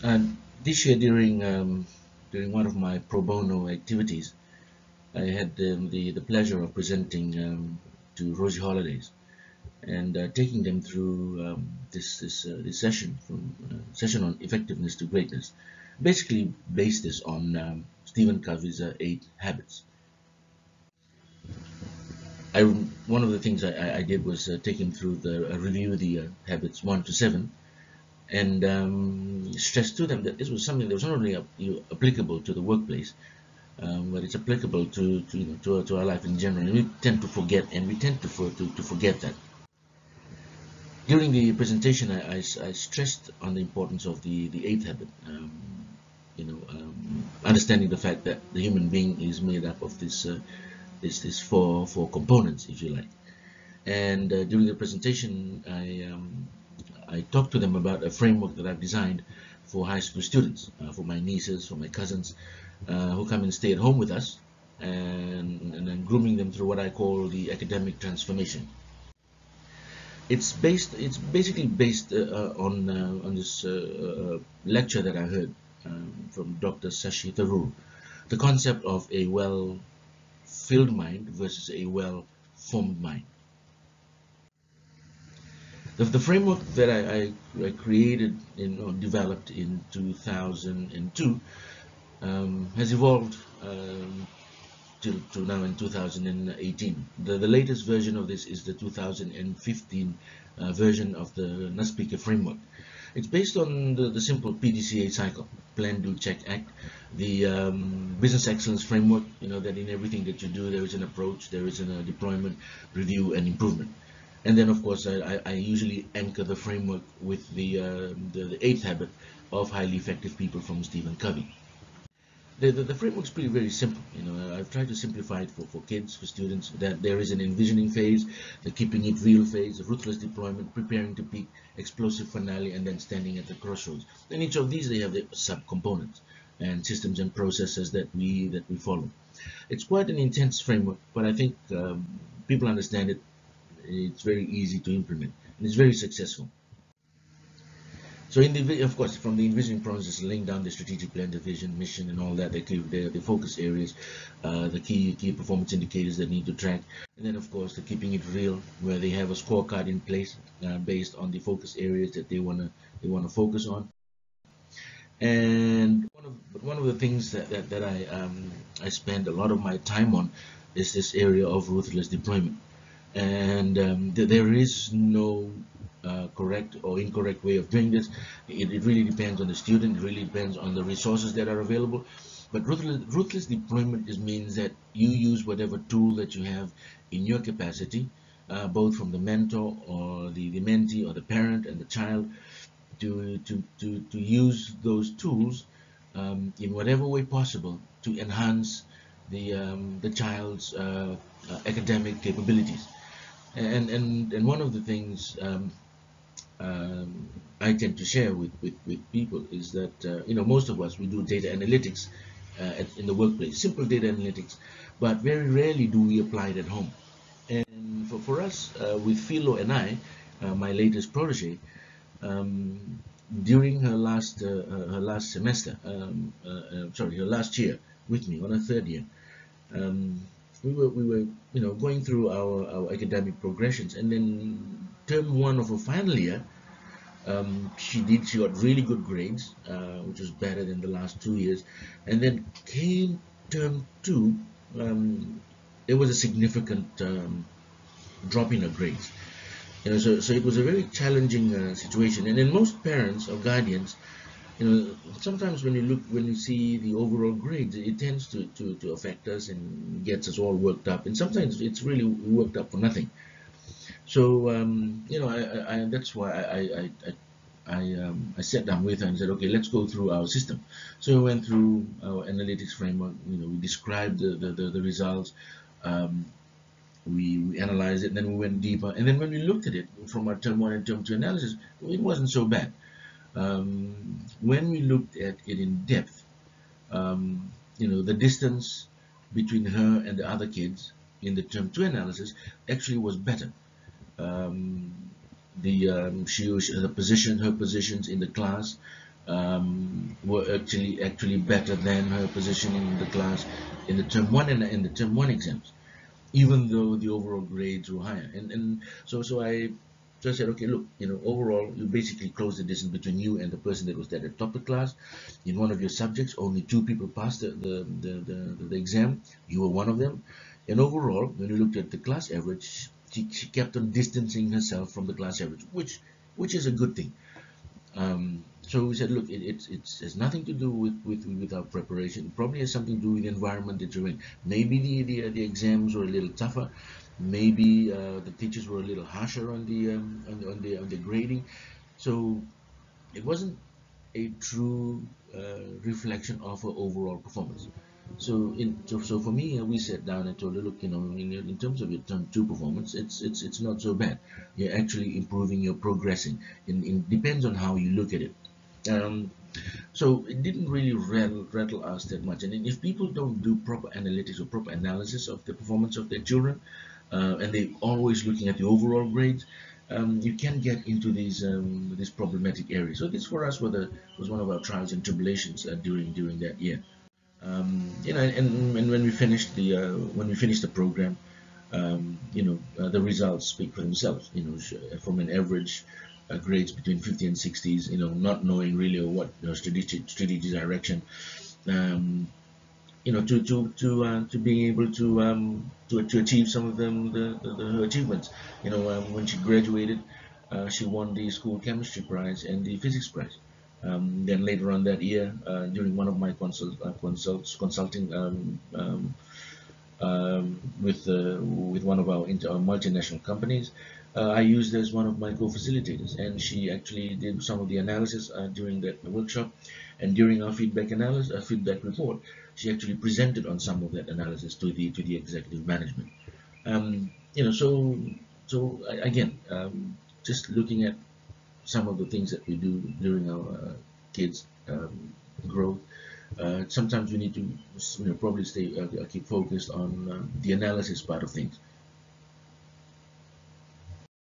And this year, during one of my pro bono activities, I had the pleasure of presenting to Rosie Holidays and taking them through this session on effectiveness to greatness. Basically, based this on Stephen Covey's 8 habits. One of the things I did was take him through the review the habits 1 to 7, and stress to them that this was something that was not only applicable to the workplace, but it's applicable to our life in general. And we tend to forget, and we tend to forget that. During the presentation, I stressed on the importance of the 8th habit. Understanding the fact that the human being is made up of this four components, if you like. And during the presentation, I talked to them about a framework that I've designed for high school students, for my nieces, for my cousins, who come and stay at home with us, and then grooming them through what I call the academic transformation. It's basically based on this lecture that I heard from Dr. Sashi Tharoor, the concept of a well-filled mind versus a well-formed mind. The framework that I created developed in 2002 has evolved to now in 2018. The latest version of this is the 2015 version of the Naspike framework. It's based on the simple PDCA cycle: plan, do, check, act. The business excellence framework, that in everything that you do, there is an approach, there is a deployment, review, and improvement. And then, of course, I usually anchor the framework with the 8th habit of highly effective people from Stephen Covey. The framework is pretty very simple. I've tried to simplify it for kids, for students, that there is an envisioning phase, the keeping it real phase, the ruthless deployment, preparing to peak, explosive finale, and then standing at the crossroads. And each of these, they have the subcomponents and systems and processes that we follow. It's quite an intense framework, but I think people understand it. It's very easy to implement, and it's very successful. So of course, from the envisioning process, laying down the strategic plan, the vision, mission, and all that, the focus areas, the key performance indicators that need to track, and then of course the keeping it real, where they have a scorecard in place based on the focus areas that they wanna focus on. And one of the things that I spend a lot of my time on is this area of ruthless deployment. And there is no correct or incorrect way of doing this. It really depends on the student. It really depends on the resources that are available. But ruthless deployment means that you use whatever tool that you have in your capacity, both from the mentor or the mentee or the parent and the child, to use those tools in whatever way possible to enhance the child's academic capabilities. And one of the things I tend to share with people is that most of us, we do data analytics in the workplace, simple data analytics, but very rarely do we apply it at home. And for us, with Philo and I, my latest protege, during her last semester, her last year with me on her 3rd year, we were going through our academic progressions, and then term 1 of her final year, she got really good grades, which was better than the last 2 years. And then came term 2, there was a significant drop in her grades. So it was a very challenging situation. And then most parents or guardians, sometimes when you see the overall grades, it tends to affect us and gets us all worked up. And sometimes it's really worked up for nothing. So that's why I sat down with her and said, okay, let's go through our system. So we went through our analytics framework. We described the results. We analyzed it, and then we went deeper. And then when we looked at it from our term 1 and term 2 analysis, it wasn't so bad. When we looked at it in depth, the distance between her and the other kids in the term 2 analysis actually was better. Her positions in the class were actually better than her position in the class in the term one and in the term one exams, even though the overall grades were higher. And so I said, okay, look, overall, you basically close the distance between you and the person that was at the top of the class. In one of your subjects, only two people passed the exam. You were one of them. And overall, when you looked at the class average, she kept on distancing herself from the class average, which is a good thing. So we said, look, it has nothing to do with our preparation. It probably has something to do with the environment that you're in. Maybe the exams were a little tougher. Maybe the teachers were a little harsher on the grading. So it wasn't a true reflection of her overall performance. So for me, we sat down and told her, look, in terms of your term two performance, it's not so bad. You're actually improving, you're progressing. It depends on how you look at it. Um, so it didn't really rattle us that much. And if people don't do proper analytics or proper analysis of the performance of their children, and they're always looking at the overall grades, you can get into these problematic areas. So this for us was one of our trials and tribulations during that year. And when we finished the program, the results speak for themselves. From an average grades between 50 and 60s, not knowing really what strategic direction, um, to being able to achieve some of them her achievements. When she graduated, she won the school chemistry prize and the physics prize. Then later on that year, during one of my consulting with one of our multinational companies, I used as one of my co-facilitators, and she actually did some of the analysis during that workshop, and during our feedback report, she actually presented on some of that analysis to the executive management. Again, just looking at some of the things that we do during our kids' growth. Sometimes we need to probably keep focused on the analysis part of things.